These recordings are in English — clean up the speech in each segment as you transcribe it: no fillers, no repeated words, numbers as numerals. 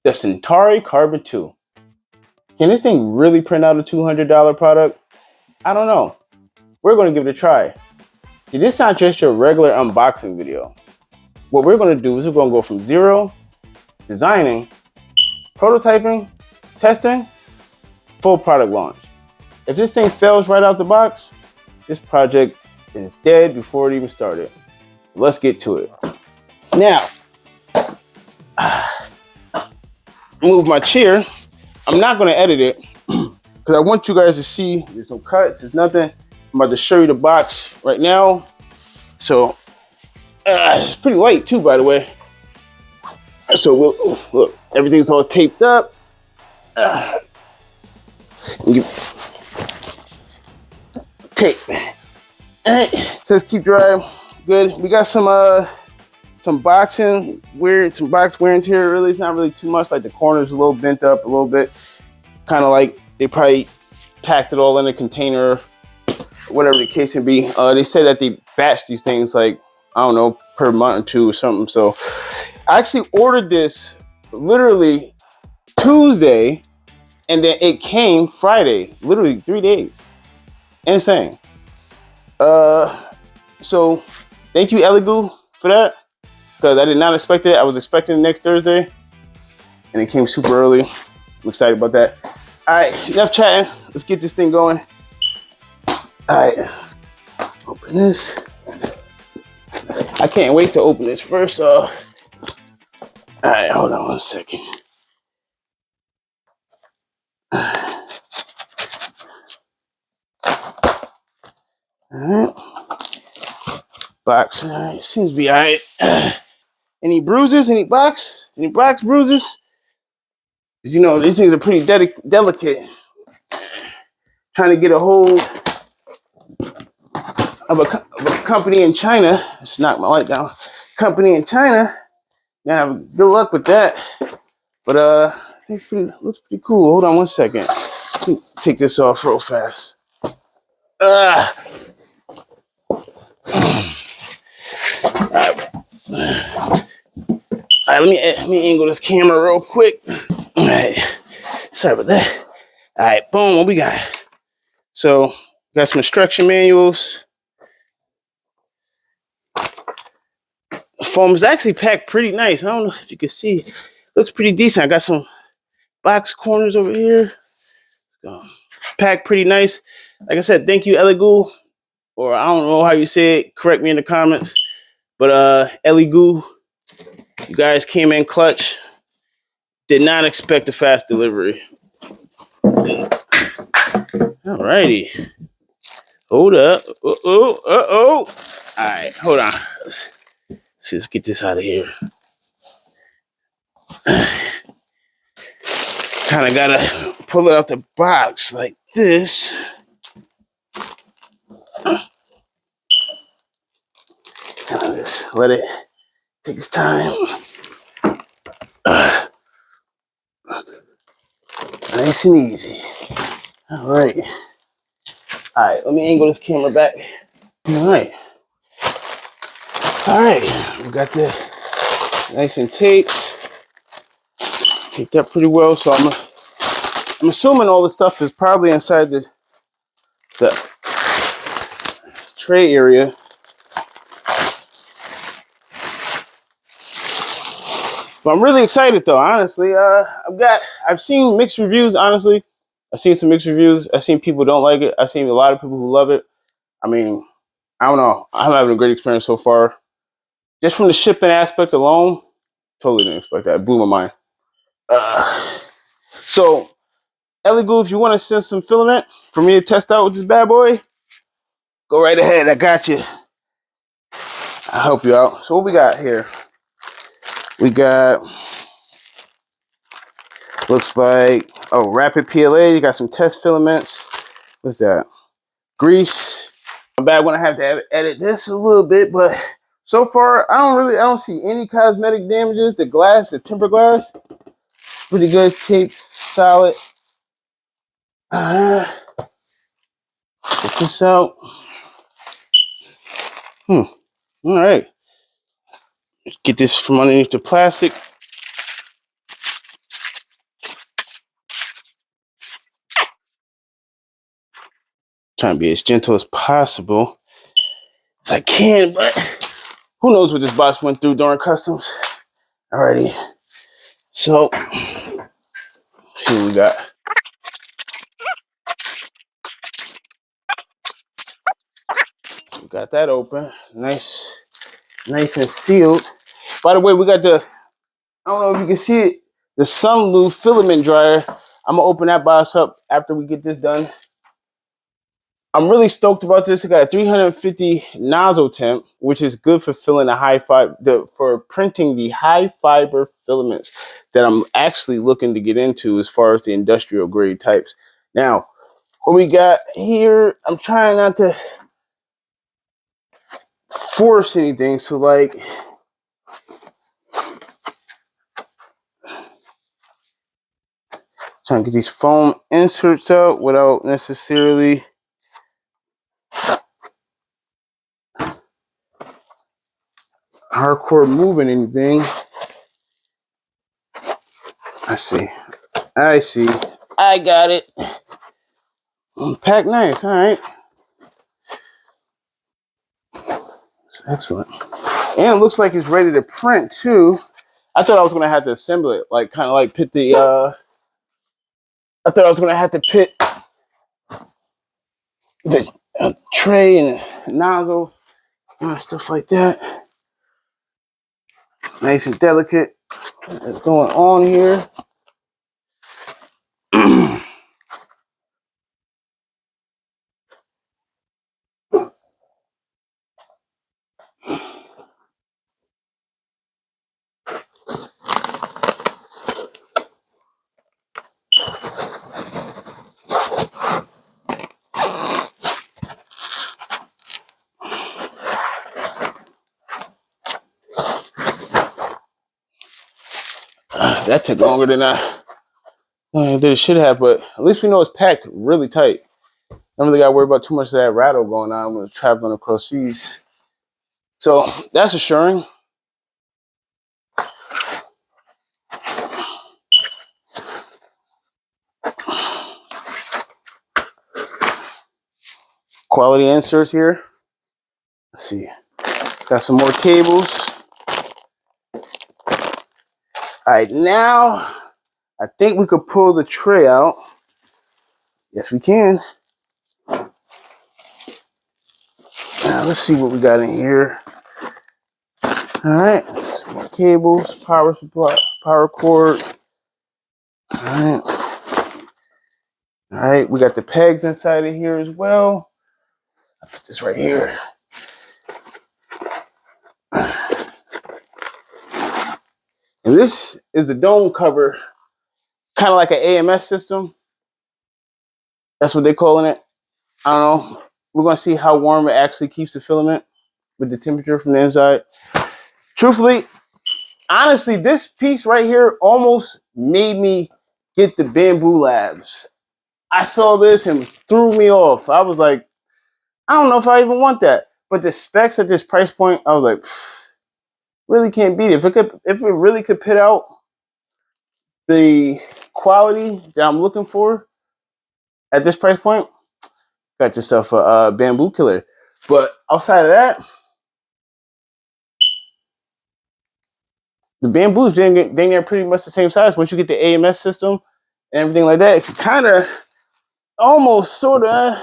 the Centauri Carbon 2. Can this thing really print out a $200 product? I don't know. We're going to give it a try. See, this is not just your regular unboxing video. What we're going to do is we're going to go from zero, designing, prototyping, testing, full product launch. If this thing fails right out the box, this project is dead before it even started. Let's get to it. Now, move my chair. I'm not going to edit it because I want you guys to see there's no cuts, there's nothing. I'm about to show you the box right now. So it's pretty light too, by the way. So look, everything's all taped up. Tape. All right, it says keep dry. Good. We got some box wear and tear. Really, it's not really too much. Like the corners a little bent up a little bit. Kind of like they probably packed it all in a container, whatever the case may be. They said that they batch these things like, I don't know, per month or two or something. So I actually ordered this literally Tuesday and then it came Friday, literally 3 days. Insane. So thank you, Elegoo, for that, because I did not expect it. I was expecting it next Thursday and it came super early. I'm excited about that. All right, enough chatting. Let's get this thing going. All right, let's open this. I can't wait to open this first. All right, hold on 1 second. All right, box. All right, seems to be all right. Any bruises? Any box bruises? Did you know these things are pretty delicate? Trying to get a hold of a company in China. Let's knock my light down. Company in China. Now, good luck with that. But I think it looks pretty cool. Hold on 1 second. Take this off real fast. All right, let me angle this camera real quick. All right, sorry about that. All right, boom, what we got? So, got some instruction manuals. The foam is actually packed pretty nice. I don't know if you can see. Looks pretty decent. I got some box corners over here. Packed pretty nice. Like I said, thank you, Elegoo, or I don't know how you say it. Correct me in the comments. But Elegoo, you guys came in clutch. Did not expect a fast delivery. Alrighty. Hold up. Uh-oh. All right, hold on. Let's get this out of here. Kind of gotta pull it out the box like this. Kind of just let it take its time. Nice and easy. All right, let me angle this camera back. All right, we got the nice and taped up pretty well. So I'm assuming all the stuff is probably inside the tray area. But I'm really excited though, honestly. I've seen mixed reviews, honestly. I've seen some mixed reviews. I've seen people don't like it. I've seen a lot of people who love it. I mean, I don't know. I'm having a great experience so far. Just from the shipping aspect alone, totally didn't expect that. It blew my mind. So, Elegoo, if you want to send some filament for me to test out with this bad boy, go right ahead. I got you. I'll help you out. So what we got here? We got, looks like, rapid PLA. You got some test filaments. What's that? Grease. I'm bad when I have to edit this a little bit, but so far I don't see any cosmetic damages. The tempered glass, pretty good, taped, solid. Check this out. All right. Get this from underneath the plastic. Trying to be as gentle as possible if I can, but who knows what this box went through during customs. Alrighty. So, let's see what we got. So we got that open. Nice and sealed. By the way, we got the, I don't know if you can see it, the Sunloo filament dryer. I'm gonna open that box up after we get this done. I'm really stoked about this. It got a 350 nozzle temp, which is good for filling for printing the high fiber filaments that I'm actually looking to get into as far as the industrial grade types. Now, what we got here, I'm trying not to force anything. So like, trying to get these foam inserts out without necessarily hardcore moving anything. I see. I got it. Packed nice. All right. That's excellent. And it looks like it's ready to print too. I thought I was gonna have to assemble it, like kind of like pit the. I thought I was gonna have to pit the tray and nozzle, stuff like that. Nice and delicate. What's going on here? That took longer than it should have, but at least we know it's packed really tight. I don't really got to worry about too much of that rattle going on when traveling across seas. So that's assuring. Quality inserts here. Let's see. Got some more cables. All right, now I think we could pull the tray out. Yes, we can. Now let's see what we got in here. All right, some more cables, power supply, power cord. All right. All right, we got the pegs inside of here as well. I'll put this right here. And this is the dome cover, kind of like an AMS system. That's what they're calling it. I don't know. We're going to see how warm it actually keeps the filament with the temperature from the inside. Truthfully, honestly, this piece right here almost made me get the Bamboo Labs. I saw this and threw me off. I was like, I don't know if I even want that. But the specs at this price point, I was like, really can't beat it. If it really could put out the quality that I'm looking for at this price point, got yourself a bamboo killer. But outside of that, the bamboo's dang near pretty much the same size. Once you get the AMS system and everything like that, it's kind of almost sort of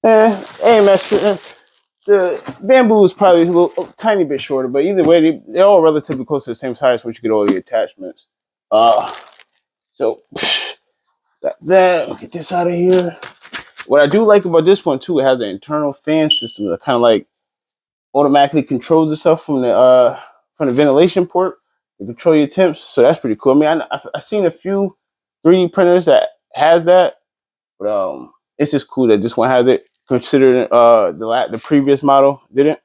AMS. The bamboo is probably a tiny bit shorter, but either way, they're all relatively close to the same size once you get all the attachments. So got that. I'll get this out of here. What I do like about this one too, it has an internal fan system that kind of like automatically controls itself from the ventilation port to control your temps. So that's pretty cool. I mean, I've seen a few 3D printers that has that, but it's just cool that this one has it. Considering the previous model didn't.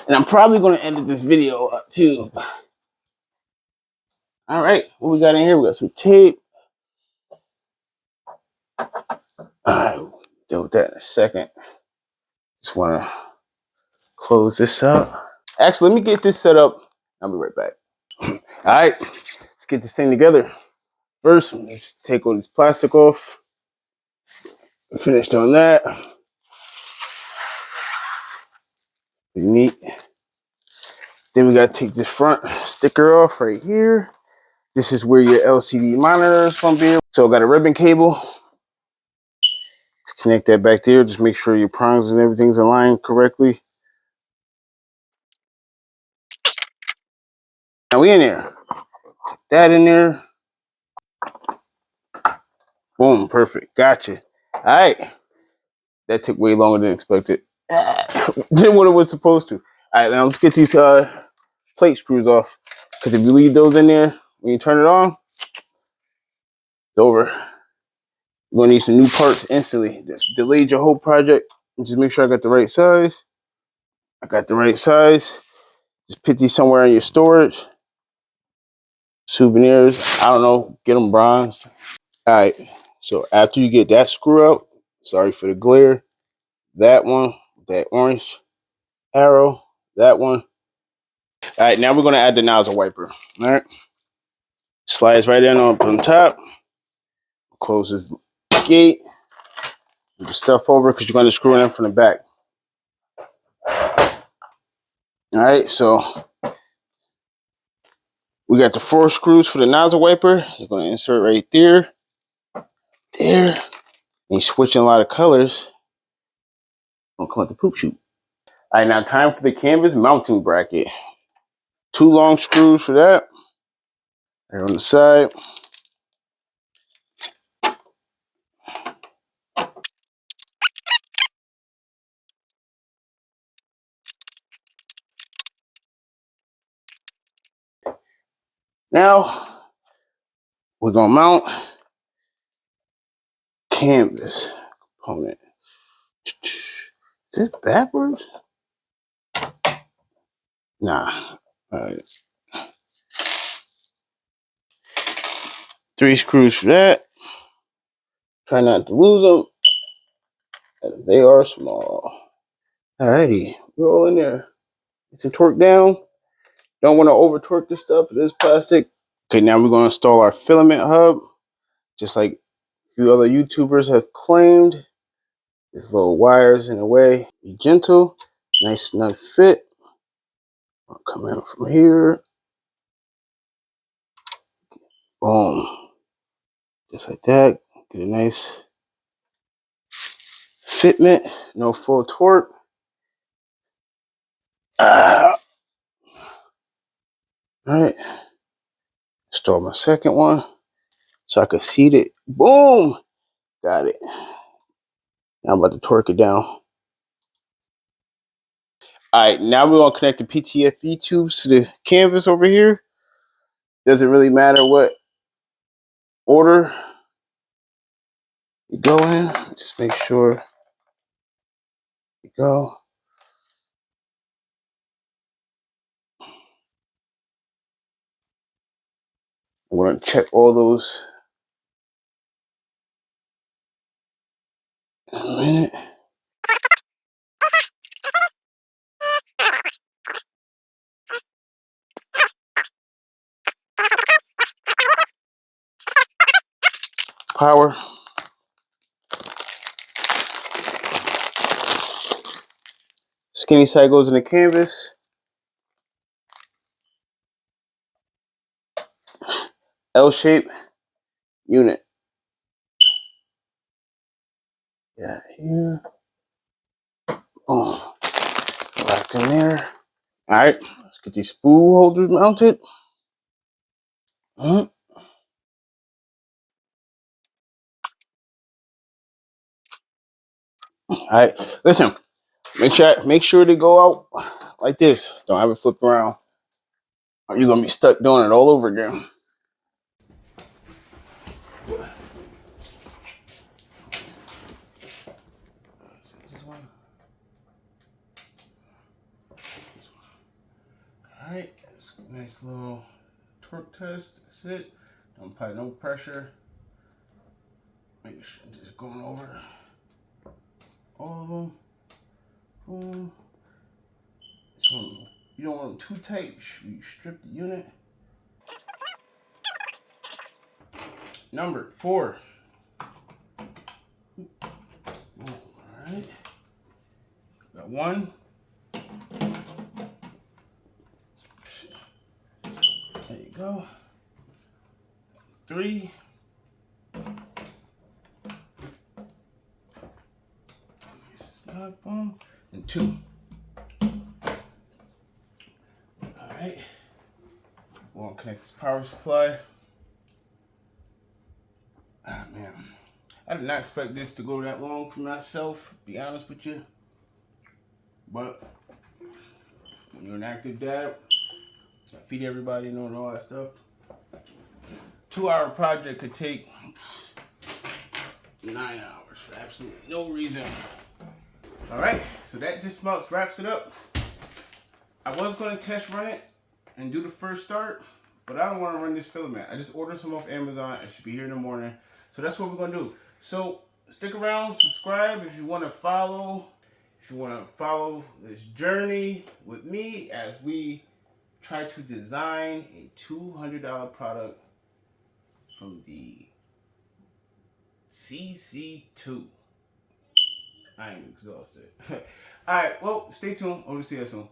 And I'm probably going to edit this video up too. All right, what we got in here? We got some tape. All right, we'll deal with that in a second. Just want to close this up. Actually, let me get this set up. I'll be right back. All right, let's get this thing together. First, let's take all this plastic off. Finished on that. Pretty neat. Then we gotta take this front sticker off right here. This is where your LCD monitor is gonna be. So I got a ribbon cable. Let's connect that back there. Just make sure your prongs and everything's aligned correctly. Now we in there. Take that in there. Boom, perfect. Gotcha. All right. That took way longer than expected. Did what it was supposed to. All right, now let's get these plate screws off. Because if you leave those in there, when you turn it on, it's over. You're gonna need some new parts instantly. Just delayed your whole project. Just make sure I got the right size. I got the right size. Just put these somewhere in your storage. Souvenirs, I don't know, get them bronzed. All right, so after you get that screw out, sorry for the glare, that one, that orange arrow, that one. All right, now we're gonna add the nozzle wiper. All right, slides right in on top. Close this gate. Move the stuff over because you're gonna screw it in from the back. All right, so we got the 4 screws for the nozzle wiper. You're gonna insert right there, there. And you're switching a lot of colors. Gonna come out the poop chute. All right, now time for the canvas mounting bracket. 2 long screws for that. Right on the side. Now we're gonna mount canvas component. Is this backwards? Nah. All right. 3 screws for that. Try not to lose them. They are small. Alrighty, we're all in there. Get some torque down. Don't want to over torque this stuff. It is plastic. Okay, now we're going to install our filament hub. Just like a few other YouTubers have claimed. These little wires in the way. Be gentle. Nice snug fit. I'll come in from here. Boom. Just like that. Get a nice fitment. No full torque. Alright. Install my second one. So I could seat it. Boom. Got it. Now I'm about to torque it down. All right, now we're gonna connect the PTFE tubes to the canvas over here. Doesn't really matter what order you go in. Just make sure you go. I'm gonna check all those in a minute. Power. Skinny side goes in the canvas. L-shape unit. Yeah, here. Boom. Locked in there. All right, let's get these spool holders mounted. All right, listen. Make sure to go out like this. Don't have it flip around, or you're gonna be stuck doing it all over again. All right, it's a nice little torque test. That's it. Don't apply no pressure. Make sure I'm just going over all of them. Boom. This one, you don't want them too tight. You strip the unit. Number 4. All right. Got 1. There you go. 3. Boom. And 2. All right. We're gonna connect this power supply. Ah, man. I did not expect this to go that long for myself, to be honest with you. But when you're an active dad, I feed everybody, and all that stuff. 2-hour project could take 9 hours for absolutely no reason. All right, so that just about wraps it up. I was going to test run it and do the first start, but I don't want to run this filament. I just ordered some off Amazon. It should be here in the morning. So that's what we're going to do. So stick around, subscribe if you want to follow. If you want to follow this journey with me as we try to design a $200 product from the CC2. I am exhausted. All right, well, stay tuned. I'll see you soon.